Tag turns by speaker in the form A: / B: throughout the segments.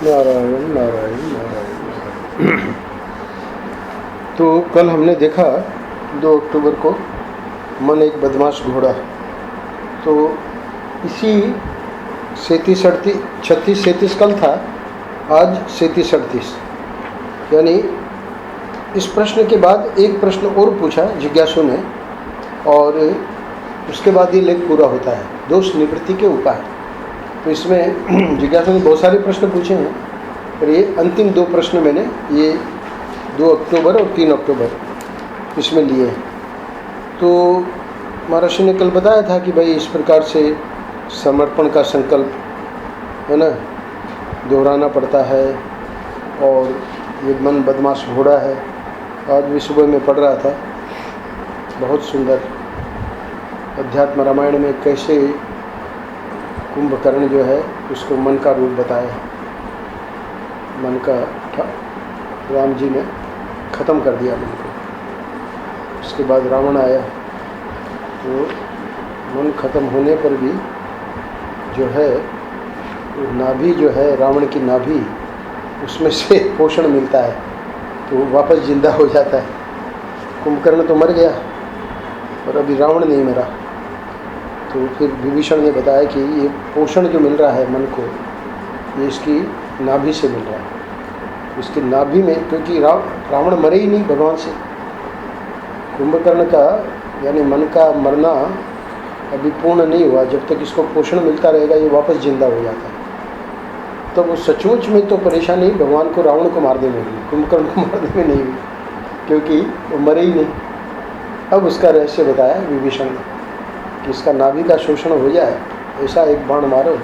A: नारायण नारायण नारायण। तो कल हमने देखा 2 अक्टूबर को मन एक बदमाश घोड़ा। तो इसी 36-37 कल था, आज 37-38, यानी इस प्रश्न के बाद एक प्रश्न और पूछा जिज्ञासु ने, और उसके बाद ये लेख पूरा होता है, दोष निवृत्ति के उपाय। तो इसमें जिज्ञासु ने बहुत सारे प्रश्न पूछे हैं, पर ये अंतिम 2 प्रश्न मैंने ये 2 अक्टूबर और 3 अक्टूबर इसमें लिए हैं। तो महर्षि ने कल बताया था कि भाई इस प्रकार से समर्पण का संकल्प है ना, दोहराना पड़ता है, और ये मन बदमाश घोड़ा है। आज भी सुबह में पढ़ रहा था, बहुत सुंदर अध्यात्म रामायण में कैसे कुंभकर्ण जो है उसको मन का रूप बताया। मन का राम जी ने ख़त्म कर दिया मन को। उसके बाद रावण आया, तो मन ख़त्म होने पर भी जो है नाभि जो है, रावण की नाभि, उसमें से पोषण मिलता है, तो वापस जिंदा हो जाता है। कुंभकर्ण तो मर गया और अभी रावण नहीं मरा। तो फिर विभीषण ने बताया कि ये पोषण जो मिल रहा है मन को, ये इसकी नाभि से मिल रहा है। इसकी नाभि में, क्योंकि रावण मरे ही नहीं भगवान से। कुंभकर्ण का यानी मन का मरना अभी पूर्ण नहीं हुआ। जब तक इसको पोषण मिलता रहेगा ये वापस जिंदा हो जाता है। तो वो सचमुच में तो परेशानी भगवान को रावण को मारने में हुई, कुंभकर्ण को मारने में नहीं हुई, क्योंकि वो मरे ही नहीं। अब उसका रहस्य बताया विभीषण ने कि इसका नाभि का शोषण हो जाए, ऐसा एक बाण मारो,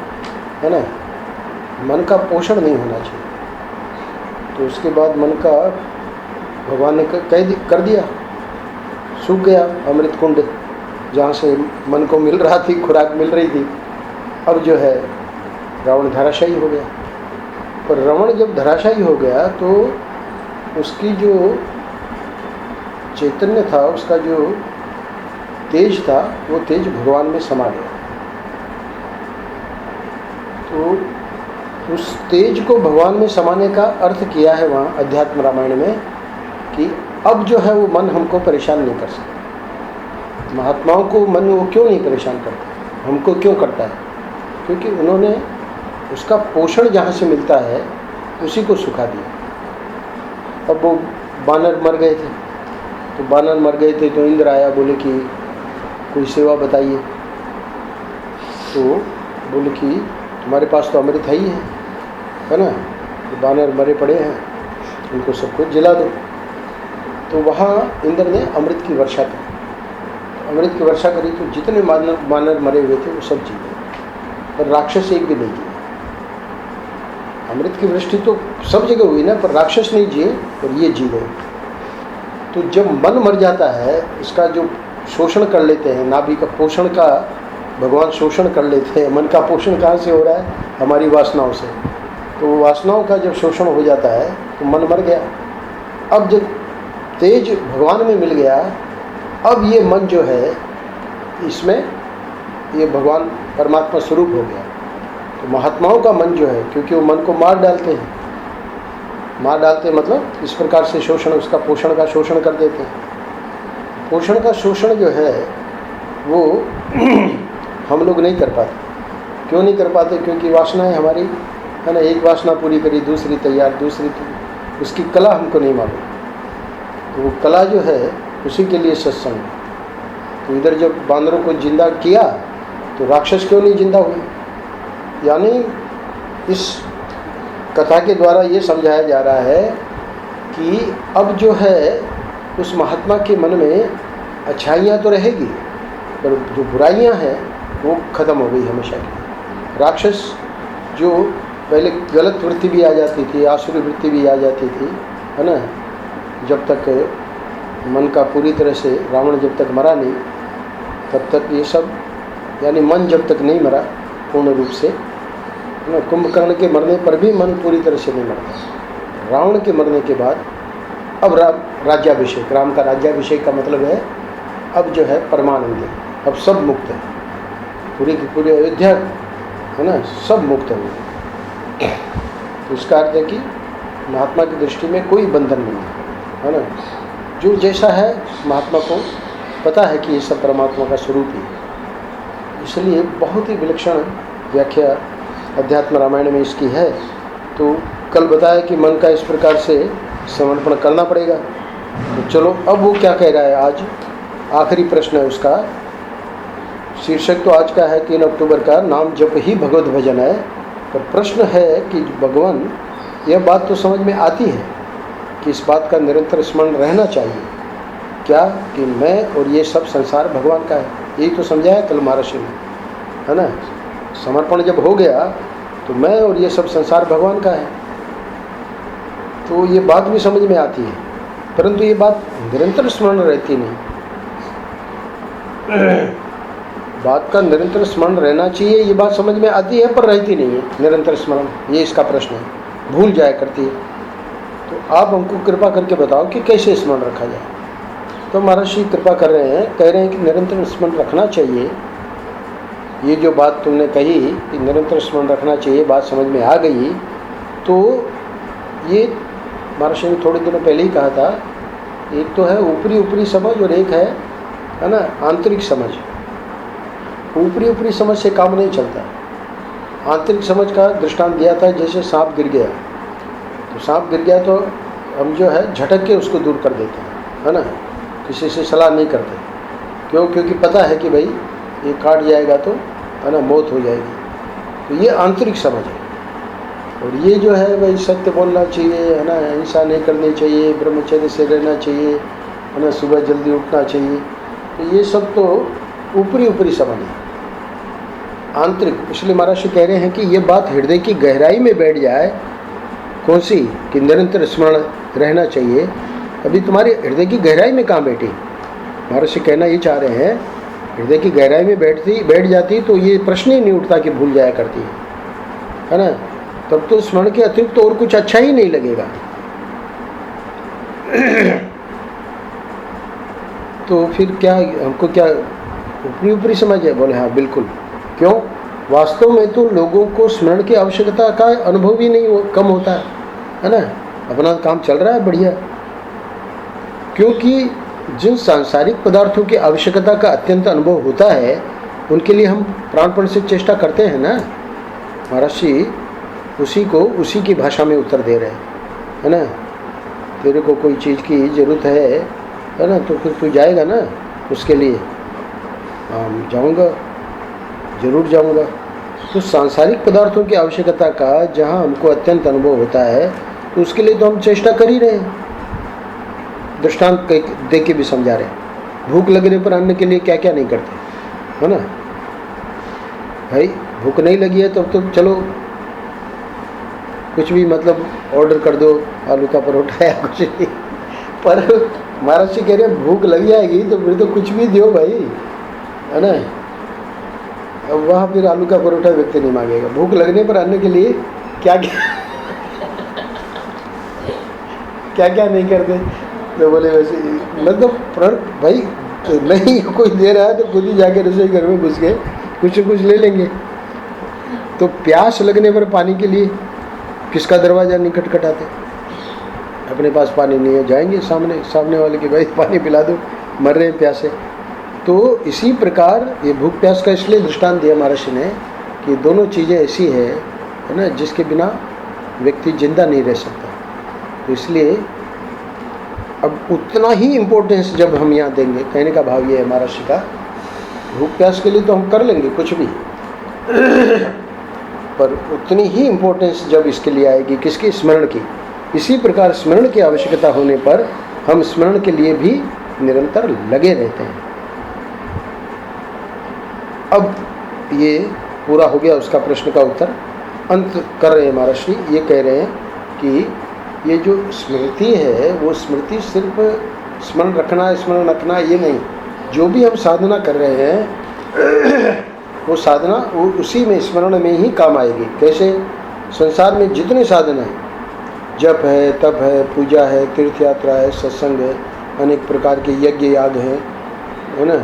A: है ना, मन का पोषण नहीं होना चाहिए। तो उसके बाद मन का भगवान ने कर दिया, सूख गया अमृत कुंड, जहाँ से मन को मिल रहा थी, खुराक मिल रही थी। अब जो है रावण धराशायी हो गया। पर रावण जब धराशायी हो गया तो उसकी जो चैतन्य था, उसका जो तेज था, वो तेज भगवान में समा गया। तो उस तेज को भगवान में समाने का अर्थ किया है वहाँ अध्यात्म रामायण में कि अब जो है वो मन हमको परेशान नहीं कर सकता। महात्माओं को मन वो क्यों नहीं परेशान करता, हमको क्यों करता है? क्योंकि उन्होंने उसका पोषण जहाँ से मिलता है उसी को सुखा दिया। अब वो बानर मर गए थे, तो बानर मर गए थे तो इंद्र आया, बोले कि कोई सेवा बताइए। तो बोले कि तुम्हारे पास तो अमृत है ना, तो बानर मरे पड़े हैं, उनको सबको जला दो। तो वहाँ इंद्र ने अमृत की वर्षा की। अमृत की वर्षा करी तो जितने बानर मरे हुए थे वो सब जी गए, पर राक्षस एक भी नहीं जिए। अमृत की वृष्टि तो सब जगह हुई ना, पर राक्षस नहीं जिए और ये जी गए। तो जब मन मर जाता है, इसका जो शोषण कर लेते हैं, नाभि का पोषण का भगवान शोषण कर लेते हैं। मन का पोषण कहाँ से हो रहा है? हमारी वासनाओं से। तो वासनाओं का जब शोषण हो जाता है तो मन मर गया। अब जब तेज भगवान में मिल गया, अब ये मन जो है इसमें ये भगवान परमात्मा स्वरूप हो गया। तो महात्माओं का मन जो है, क्योंकि वो मन को मार डालते हैं, मतलब इस प्रकार से शोषण, उसका पोषण का शोषण कर देते हैं। पोषण का शोषण जो है वो हम लोग नहीं कर पाते। क्यों नहीं कर पाते? क्योंकि वासनाएं हमारी, है ना, एक वासना पूरी करी, दूसरी तैयार, दूसरी, उसकी कला हमको नहीं मालूम। तो वो कला जो है उसी के लिए सत्संग। तो इधर जब बांदरों को जिंदा किया तो राक्षस क्यों नहीं जिंदा हुए? यानी इस कथा के द्वारा ये समझाया जा रहा है कि अब जो है उस महात्मा के मन में अच्छाइयाँ तो रहेगी, पर जो बुराइयाँ हैं वो खत्म हो गई हमेशा की। राक्षस जो पहले गलत वृत्ति भी आ जाती थी, आसुरी वृत्ति भी आ जाती थी, है ना, जब तक मन का पूरी तरह से रावण जब तक मरा नहीं, तब तक ये सब, यानी मन जब तक नहीं मरा पूर्ण रूप से, है ना। कुंभकर्ण के मरने पर भी मन पूरी तरह से नहीं मरता। रावण के मरने के बाद अब राज्याभिषेक, राम का राज्याभिषेक का मतलब है अब जो है परमानंद है, अब सब मुक्त है, पूरी की पूरी अयोध्या, है ना, सब मुक्त हो गए। तो इसका अर्थ है कि महात्मा की दृष्टि में कोई बंधन नहीं है ना। जो जैसा है महात्मा को पता है कि ये सब परमात्मा का स्वरूप ही है। इसलिए बहुत ही विलक्षण व्याख्या अध्यात्म रामायण में इसकी है। तो कल बताया कि मन का इस प्रकार से समर्पण करना पड़ेगा। तो चलो अब वो क्या कह रहा है। आज आखिरी प्रश्न है उसका। शीर्षक तो आज का है 3 अक्टूबर का, नाम जप ही भगवत भजन है। पर प्रश्न है कि भगवान, यह बात तो समझ में आती है कि इस बात का निरंतर स्मरण रहना चाहिए क्या, कि मैं और ये सब संसार भगवान का है। यही तो समझाया कल महर्षि ने, है ना। समर्पण जब हो गया तो मैं और ये सब संसार भगवान का है, तो ये बात भी समझ में आती है, परंतु ये बात निरंतर स्मरण रहती नहीं। बात का निरंतर स्मरण रहना चाहिए, ये बात समझ में आती है पर रहती नहीं है निरंतर स्मरण। ये इसका प्रश्न है, भूल जाया करती है। तो आप हमको कृपा करके बताओ कि कैसे स्मरण रखा जाए। तो महर्षि कृपा कर रहे हैं, कह रहे हैं कि निरंतर स्मरण रखना चाहिए। ये जो बात तुमने कही कि निरंतर स्मरण रखना चाहिए, बात समझ में आ गई। तो ये महर्षि ने थोड़े दिनों पहले ही कहा था, एक तो है ऊपरी ऊपरी समझ और एक है ना आंतरिक समझ। ऊपरी ऊपरी समझ से काम नहीं चलता। आंतरिक समझ का दृष्टांत दिया था, जैसे सांप गिर गया, तो सांप गिर गया तो हम जो है झटक के उसको दूर कर देते हैं, है ना। किसी से सलाह नहीं करते, क्यों? क्योंकि पता है कि भाई ये काट जाएगा तो, है ना, मौत हो जाएगी। तो ये आंतरिक समझ है। और ये जो है भाई सत्य बोलना चाहिए, है ना, हिंसा नहीं करनी चाहिए, ब्रह्मचर्य से रहना चाहिए, है ना, सुबह जल्दी उठना चाहिए। तो ये सब तो ऊपरी ऊपरी समझ है, आंतरिक। इसलिए महर्षि कह रहे हैं कि ये बात हृदय की गहराई में बैठ जाए। कौन सी? कि निरंतर स्मरण रहना चाहिए। अभी तुम्हारी हृदय की गहराई में कहाँ बैठी? महर्षि कहना ये चाह रहे हैं, हृदय की गहराई में बैठ जाती तो ये प्रश्न ही नहीं उठता कि भूल जाया करती है ना। तब तो स्मरण के अतिरिक्त तो और कुछ अच्छा ही नहीं लगेगा। तो फिर क्या हमको क्या ऊपरी ऊपरी समझ है? बोले हाँ बिल्कुल। क्यों? वास्तव में तो लोगों को स्मरण की आवश्यकता का अनुभव ही नहीं कम होता है ना। अपना काम चल रहा है बढ़िया। क्योंकि जिन सांसारिक पदार्थों की आवश्यकता का अत्यंत अनुभव होता है, उनके लिए हम प्राणपण से चेष्टा करते हैं ना। महर्षि उसी को उसी की भाषा में उत्तर दे रहे हैं, है ना। तेरे को कोई चीज़ की ज़रूरत है ना, तो फिर तू जाएगा ना उसके लिए। हाँ जाऊँगा, ज़रूर जाऊँगा। तो सांसारिक पदार्थों की आवश्यकता का जहाँ हमको अत्यंत अनुभव होता है, तो उसके लिए तो हम चेष्टा कर ही रहे हैं। दृष्टांत दे के भी समझा रहे हैं। भूख लगने पर अन्न के लिए क्या क्या नहीं करते, है ना। भाई भूख नहीं लगी है तो चलो कुछ भी मतलब ऑर्डर कर दो, आलू का परोठा या कुछ भी। पर महर्षि कह रहे हैं भूख लग जाएगी तो फिर तो कुछ भी दो भाई, है ना। अब वहाँ फिर आलू का परोठा व्यक्ति नहीं मांगेगा। भूख लगने पर अन्न के लिए क्या क्या नहीं करते। तो बोले वैसे मतलब भाई नहीं कोई दे रहा है तो खुद ही जाके रसोई घर में घुस गए कुछ न कुछ ले लेंगे। तो प्यास लगने पर पानी के लिए किसका दरवाज़ा नहीं खटखटाते? अपने पास पानी नहीं है, जाएंगे सामने वाले के भाई पानी पिला दो, मर रहे हैं प्यासे। तो इसी प्रकार ये भूख प्यास का इसलिए दृष्टांत दिया महर्षि ने कि दोनों चीज़ें ऐसी है ना जिसके बिना व्यक्ति जिंदा नहीं रह सकता। तो इसलिए अब उतना ही इम्पोर्टेंस जब हम यहाँ देंगे, कहने का भाव ये है महर्षि का, भूख प्यास के लिए तो हम कर लेंगे कुछ भी, पर उतनी ही इम्पोर्टेंस जब इसके लिए आएगी, किसकी? स्मरण की। इसी प्रकार स्मरण की आवश्यकता होने पर हम स्मरण के लिए भी निरंतर लगे रहते हैं। अब ये पूरा हो गया उसका प्रश्न का उत्तर। अंत कर रहे हैं महर्षि, ये कह रहे हैं कि ये जो स्मृति है वो स्मृति सिर्फ स्मरण रखना ये नहीं। जो भी हम साधना कर रहे हैं वो साधना वो उसी में स्मरण में ही काम आएगी। कैसे? संसार में जितने साधन हैं, जप है, तप है, पूजा है, तीर्थ यात्रा है, सत्संग है, अनेक प्रकार के यज्ञ याग हैं, है ना।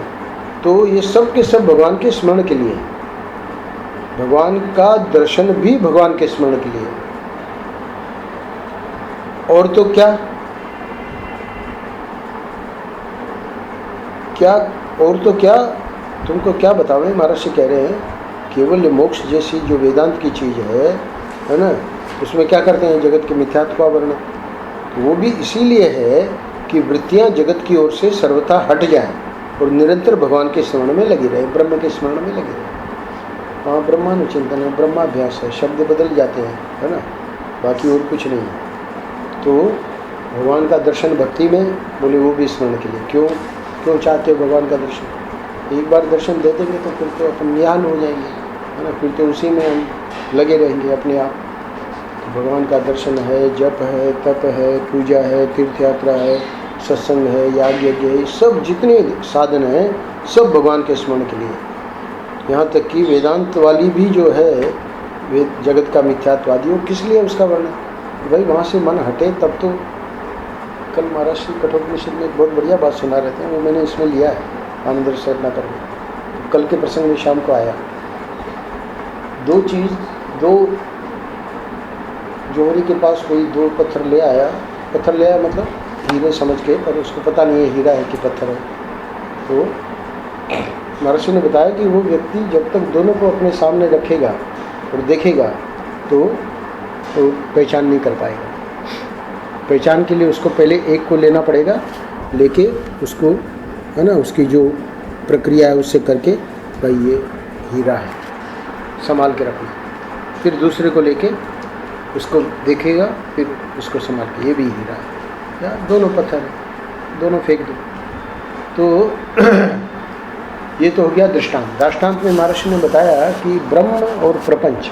A: तो ये सब के सब भगवान के स्मरण के लिए, भगवान का दर्शन भी भगवान के स्मरण के लिए। और तो क्या क्या और तो क्या तुमको क्या बतावें। महर्षि कह रहे हैं केवल मोक्ष जैसी जो वेदांत की चीज़ है ना, उसमें क्या करते हैं, जगत के मिथ्यात्व का वर्णन। तो वो भी इसीलिए है कि वृत्तियां जगत की ओर से सर्वथा हट जाएं और निरंतर भगवान के स्मरण में लगी रहे, ब्रह्म के स्मरण में लगी रहे। हाँ, ब्रह्मानुचिंतन है, ब्रह्माभ्यास है, शब्द बदल जाते हैं, है ना, बाकी और कुछ नहीं है। तो भगवान का दर्शन भक्ति में बोले वो भी स्मरण के लिए। क्यों चाहते हो भगवान का दर्शन? एक बार दर्शन दे देंगे तो फिर तो अपन निहाल हो जाएंगे, है ना, फिर तो उसी में हम लगे रहेंगे अपने आप। तो भगवान का दर्शन है, जप है, तप है, पूजा है, तीर्थ यात्रा है, सत्संग है, याग यज्ञ है, सब जितने साधन हैं सब भगवान के स्मरण के लिए। यहाँ तक कि वेदांत वाली भी जो है, वे जगत का मिथ्यात्वादी, वो किस लिए उसका वर्णन, भाई वहाँ से मन हटे तब तो। कल महाराज श्री कठोपनिषद में एक बहुत बढ़िया बात सुना रहे थे, वो मैंने इसमें लिया है आनंद रचना करके। तो कल के प्रसंग में शाम को आया, दो जौहरी के पास कोई दो पत्थर ले आया मतलब हीरे समझ के, पर उसको पता नहीं है हीरा है कि पत्थर है। तो महर्षि ने बताया कि वो व्यक्ति जब तक दोनों को अपने सामने रखेगा और देखेगा तो पहचान नहीं कर पाएगा। पहचान के लिए उसको पहले एक को लेना पड़ेगा, लेके उसको, है ना, उसकी जो प्रक्रिया है उससे करके भाई ये हीरा है, संभाल के रखना। फिर दूसरे को लेके उसको देखेगा, फिर उसको संभाल के ये भी हीरा है, या दोनों पत्थर है, दोनों फेंक दो। तो ये तो हो गया दृष्टांत में महर्षि ने बताया कि ब्रह्म और प्रपंच,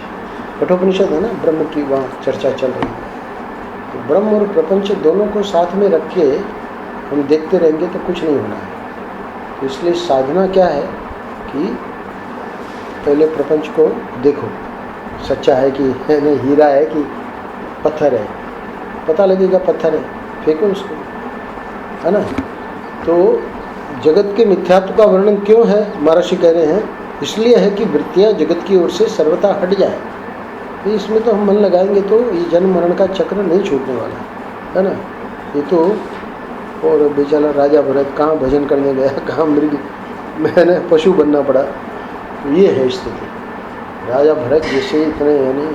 A: कठोपनिषद है ना, ब्रह्म की वहाँ चर्चा चल रही है। तो ब्रह्म और प्रपंच दोनों को साथ में रख के हम देखते रहेंगे तो कुछ नहीं होना है। तो इसलिए साधना क्या है कि पहले प्रपंच को देखो, सच्चा है कि नहीं, हीरा है कि पत्थर है, पता लगेगा पत्थर है, फेंको उसको, है ना। तो जगत के मिथ्यात्व का वर्णन क्यों है, महर्षि कह रहे हैं इसलिए है कि वृत्तियां जगत की ओर से सर्वथा हट जाए। तो इसमें तो हम मन लगाएंगे तो ये जन्म मरण का चक्र नहीं छूटने वाला है ना। ये तो, और बेचारा राजा भरत कहाँ भजन करने गया, कहाँ मृग, मैंने पशु बनना पड़ा। तो ये है स्थिति। राजा भरत जैसे इतने यानी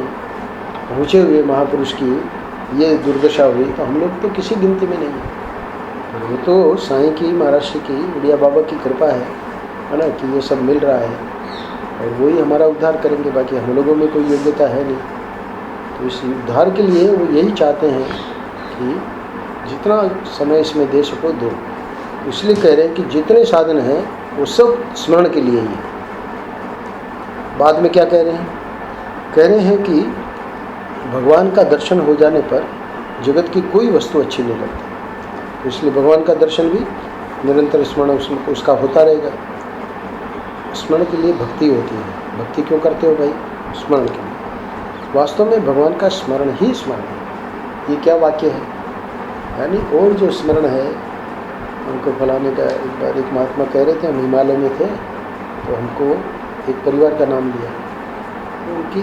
A: पहुँचे हुए महापुरुष की ये दुर्दशा हुई, तो हम लोग तो किसी गिनती में नहीं है। वो तो साईं की, महाराष्ट्र की, उड़िया बाबा की कृपा है ना, कि ये सब मिल रहा है और वही हमारा उद्धार करेंगे, बाकी हम लोगों में कोई योग्यता है नहीं। तो इस उद्धार के लिए वो यही चाहते हैं कि जितना समय इसमें दे सको दो। इसलिए कह रहे हैं कि जितने साधन हैं वो सब स्मरण के लिए ही है। बाद में क्या कह रहे हैं? कह रहे हैं कि भगवान का दर्शन हो जाने पर जगत की कोई वस्तु अच्छी नहीं लगती। तो इसलिए भगवान का दर्शन भी निरंतर स्मरण उसका होता रहेगा। स्मरण के लिए भक्ति होती है। भक्ति क्यों करते हो भाई? स्मरण के लिए। वास्तव में भगवान का स्मरण ही स्मरण है। ये क्या वाक्य है? यानी और जो स्मरण है उनको फलाने का। एक बार एक महात्मा कह रहे थे, हम हिमालय में थे तो हमको एक परिवार का नाम दिया। तो उनकी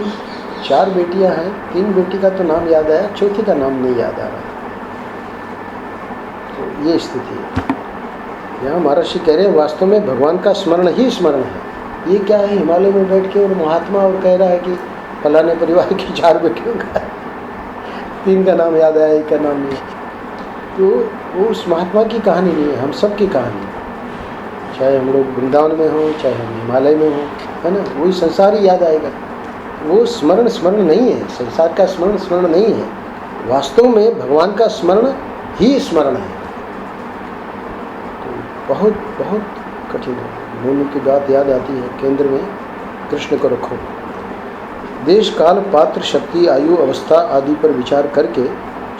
A: 4 बेटियां हैं, 3 बेटी का तो नाम याद आया, चौथी का नाम नहीं याद आ रहा। तो ये स्थिति है। यहाँ महर्षि कह रहे हैं वास्तव में भगवान का स्मरण ही स्मरण है। ये क्या है? हिमालय में बैठ के और महात्मा और कह रहा है कि फलाने परिवार की 4 बेटियों का 3 का नाम याद आया, 1 का नाम नहीं। तो वो उस महात्मा की कहानी नहीं है, हम सब की कहानी है। चाहे हम लोग वृंदावन में हों, चाहे हम हिमालय में हों, है ना, वही संसार ही याद आएगा। वो स्मरण स्मरण नहीं है, संसार का स्मरण स्मरण नहीं है। वास्तव में भगवान का स्मरण ही स्मरण है। तो बहुत बहुत कठिन है। दोनों की बात याद आती है, केंद्र में कृष्ण को रखो। देश काल पात्र शक्ति आयु अवस्था आदि पर विचार करके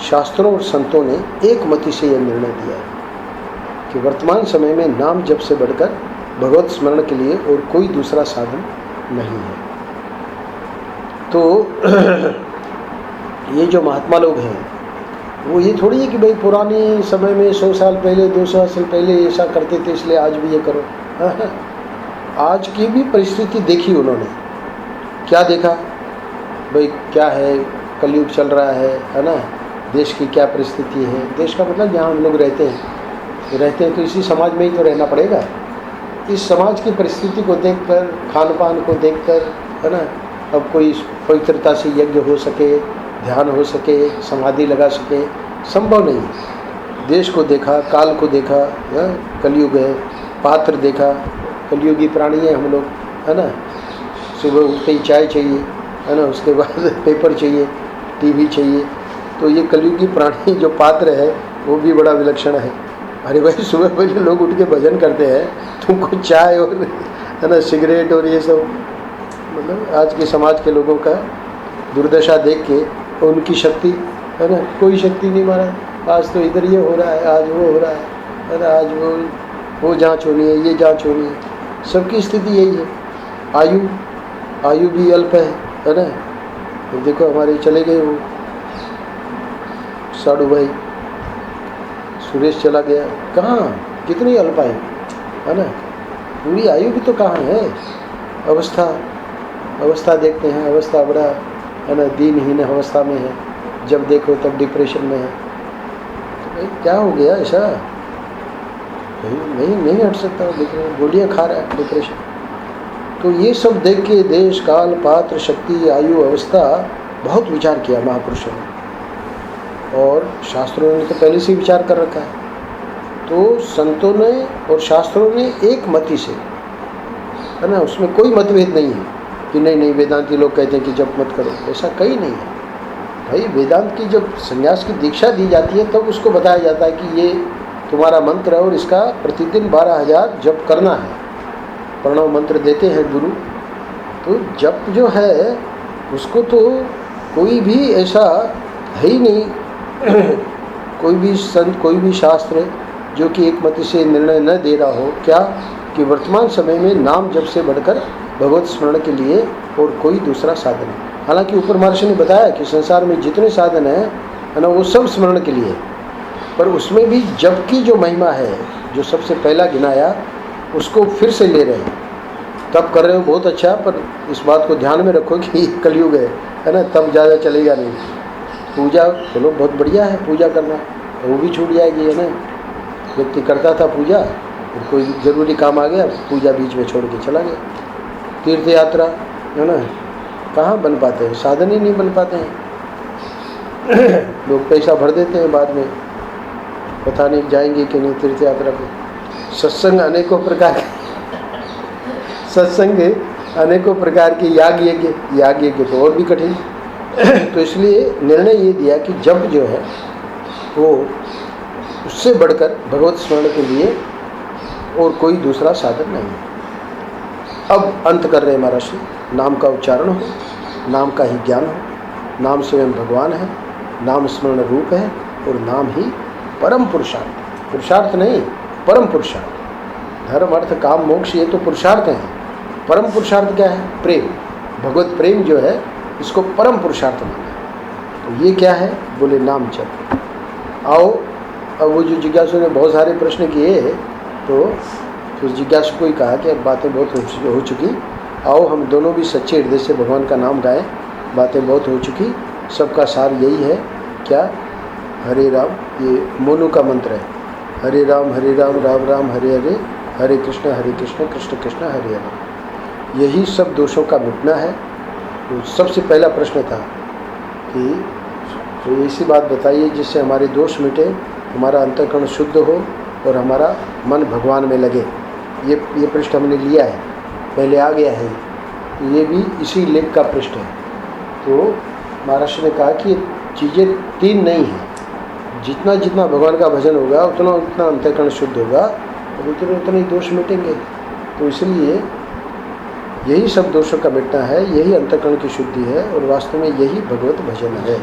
A: शास्त्रों और संतों ने एक मति से यह निर्णय दिया है कि वर्तमान समय में नाम जप से बढ़कर भगवत स्मरण के लिए और कोई दूसरा साधन नहीं है। तो ये जो महात्मा लोग हैं वो ये थोड़ी है कि भाई पुराने समय में 100 साल पहले 200 साल पहले ऐसा करते थे इसलिए आज भी ये करो। आज की भी परिस्थिति देखी उन्होंने। क्या देखा भाई? क्या है, कलयुग चल रहा है ना, देश की क्या परिस्थिति है। देश का मतलब जहाँ हम लोग रहते हैं तो इसी समाज में ही तो रहना पड़ेगा। इस समाज की परिस्थिति को देखकर, खान पान को देखकर, है ना, अब कोई पवित्रता से यज्ञ हो सके, ध्यान हो सके, समाधि लगा सके, संभव नहीं। देश को देखा, काल को देखा, कलयुग है, पात्र देखा, कलयुगी प्राणी है हम लोग, है ना। सुबह उठते ही चाय चाहिए, है ना, उसके बाद पेपर चाहिए, टीवी चाहिए। तो ये कलयुगी प्राणी जो पात्र है वो भी बड़ा विलक्षण है। अरे भाई, सुबह पहले लोग उठ के भजन करते हैं, तुमको चाय और, है ना, सिगरेट और ये सब, मतलब आज के समाज के लोगों का दुर्दशा देख के उनकी शक्ति, है ना, कोई शक्ति नहीं मारा। आज तो इधर ये हो रहा है, आज वो हो रहा है ना, आज वो जांच होनी है, ये जांच होनी है। सबकी स्थिति यही है। आयु भी अल्प है ना। तो देखो हमारे चले गए वो साधु भाई सुरेश चला गया, कहाँ, कितनी अल्प आयु, है ना। पूरी आयु भी तो कहाँ है। अवस्था देखते हैं, अवस्था बड़ा, है ना, दीनहीन अवस्था में है, जब देखो तब डिप्रेशन में है। तो भाई क्या हो गया ऐसा, नहीं हट सकता, गोलियाँ खा रहा है, डिप्रेशन। तो ये सब देख के देश, काल, पात्र, शक्ति, आयु, अवस्था बहुत विचार किया महापुरुषों ने, और शास्त्रों ने तो पहले से ही विचार कर रखा है। तो संतों ने और शास्त्रों ने एक मति से, है ना, उसमें कोई मतभेद नहीं है कि नहीं वेदांती लोग कहते हैं कि जप मत करो, ऐसा कहीं नहीं है भाई। वेदांत की जब संन्यास की दीक्षा दी जाती है तब उसको बताया जाता है कि ये तुम्हारा मंत्र है और इसका प्रतिदिन 12,000 जप करना है। प्रणव मंत्र देते हैं गुरु। तो जप जो है उसको तो कोई भी ऐसा है ही नहीं कोई भी संत, कोई भी शास्त्र जो कि एक मत से निर्णय न दे रहा हो, क्या कि वर्तमान समय में नाम जप से बढ़कर भगवत स्मरण के लिए और कोई दूसरा साधन है। हालांकि ऊपर महर्षि ने बताया कि संसार में जितने साधन हैं, है ना, वो सब स्मरण के लिए, पर उसमें भी जप की जो महिमा है, जो सबसे पहला गिनाया, उसको फिर से ले रहे हैं। तब कर रहे हो बहुत अच्छा, पर इस बात को ध्यान में रखो कि कलयुग है ना, तब ज़्यादा चलेगा नहीं। पूजा चलो बहुत बढ़िया है, पूजा करना वो भी छूट जाएगी, है ना। व्यक्ति करता था पूजा, और कोई ज़रूरी काम आ गया, पूजा बीच में छोड़ के चला गया। तीर्थ यात्रा, है ना, कहाँ बन पाते हैं, साधन ही नहीं बन पाते हैं। लोग पैसा भर देते हैं, बाद में पता नहीं जाएंगे कि नहीं तीर्थ यात्रा पे। सत्संग अनेकों प्रकार के अनेकों प्रकार के याग यज्ञ तो और भी कठिन। तो इसलिए निर्णय ये दिया कि जप जो है वो उससे बढ़कर भगवत स्मरण के लिए और कोई दूसरा साधन नहीं है। अब अंत कर रहे महर्षि, नाम का उच्चारण हो, नाम का ही ज्ञान हो, नाम स्वयं भगवान है, नाम स्मरण रूप है, और नाम ही परम पुरुषार्थ, पुरुषार्थ नहीं परम पुरुषार्थ। धर्म अर्थ काम मोक्ष ये तो पुरुषार्थ हैं, परम पुरुषार्थ क्या है, प्रेम, भगवत प्रेम जो है इसको परम पुरुषार्थ माना है। तो ये क्या है, बोले नाम जप। आओ, अब वो जो जिज्ञासु ने बहुत सारे प्रश्न किए, तो उस जिज्ञासु को ही कहा कि अब बातें बहुत हो चुकी, आओ हम दोनों भी सच्चे हृदय से भगवान का नाम गाएं, बातें बहुत हो चुकी। सबका सार यही है, क्या, हरे राम, ये मोनू का मंत्र है, हरे राम राम राम हरे हरे, हरे कृष्ण कृष्ण कृष्ण हरे हरे। यही सब दोषों का मिटना है। तो सबसे पहला प्रश्न था कि तो ऐसी बात बताइए जिससे हमारे दोष मिटे, हमारा अंतःकरण शुद्ध हो और हमारा मन भगवान में लगे। ये पृष्ठ हमने लिया है, पहले आ गया है, तो ये भी इसी लेख का पृष्ठ है। तो महर्षि ने कहा कि चीज़ें तीन नहीं हैं, जितना जितना भगवान का भजन होगा उतना उतना अंतःकरण शुद्ध होगा और उतने उतने ही दोष मिटेंगे। तो इसलिए यही सब दोषों का मिटना है, यही अंतःकरण की शुद्धि है, और वास्तव में यही भगवत भजन है।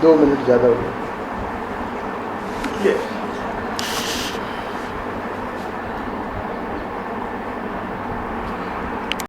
A: 2 मिनट ज़्यादा हो गए।